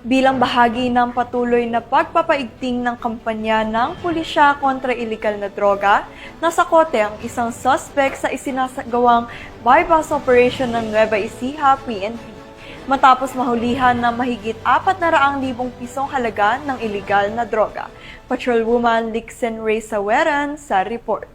bilang bahagi ng patuloy na pagpapaigting ng kampanya ng pulisya kontra iligal na droga, nasa kote ang isang suspect sa isinasagawang bypass operation ng Nueva Ecija PNP. Matapos mahulihan ng mahigit 400,000 pisong halaga ng iligal na droga. Patrolwoman Lixen Ray Saweran sa report.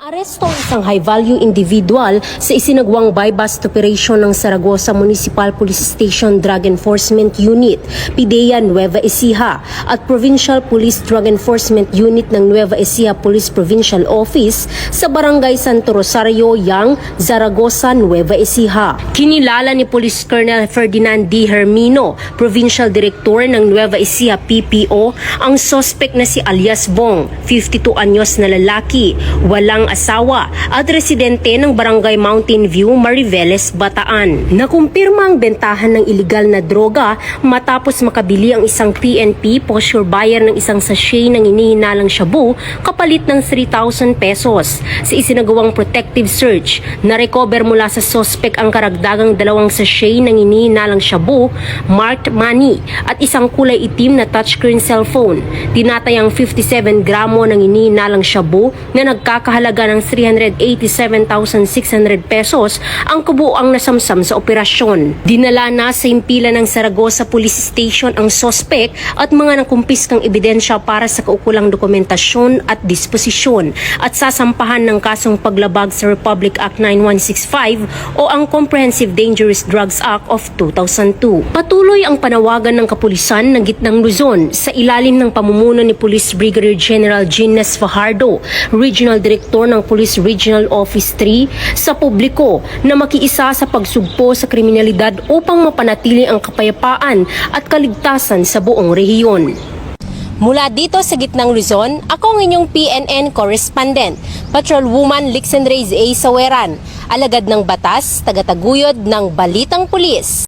Aresto ang isang high-value individual sa isinagawang bypass operation ng Zaragoza Municipal Police Station Drug Enforcement Unit, PIDEA Nueva Ecija at Provincial Police Drug Enforcement Unit ng Nueva Ecija Police Provincial Office sa Barangay Santo Rosario, Yang, Zaragoza, Nueva Ecija. Kinilala ni Police Colonel Ferdinand D. Hermino, Provincial Director ng Nueva Ecija PPO, ang suspect na si alias Bong, 52 anyos na lalaki, walang asawa at residente ng Barangay Mountain View, Mariveles, Bataan. Nakumpirma ang bentahan ng iligal na droga matapos makabili ang isang PNP posture buyer ng isang sachet ng inihinalang shabu kapalit ng 3,000 pesos. Sa isinagawang protective search, na-recover mula sa suspect ang karagdagang 2 sachet ng inihinalang shabu, marked money at isang kulay itim na touchscreen cellphone. Tinatayang 57 gramo ng inihinalang shabu na nagkakahalaga ng 387,600 pesos ang kabuuang nasamsam sa operasyon. Dinala na sa impila ng Zaragoza Police Station ang suspect at mga nakumpiskang ebidensya para sa kaukulang dokumentasyon at disposisyon at sasampahan ng kasong paglabag sa Republic Act 9165 o ang Comprehensive Dangerous Drugs Act of 2002. Patuloy ang panawagan ng kapulisan ng Gitnang Luzon sa ilalim ng pamumuno ni Police Brigadier General Gines Fajardo, Regional Director ng Police Regional Office 3 sa publiko na makiisa sa pagsugpo sa kriminalidad upang mapanatili ang kapayapaan at kaligtasan sa buong rehiyon. Mula dito sa Gitnang Luzon, ako ang inyong PNN correspondent, Patrolwoman Lixen Ray Saweran, alagad ng batas, tagataguyod ng Balitang Pulis.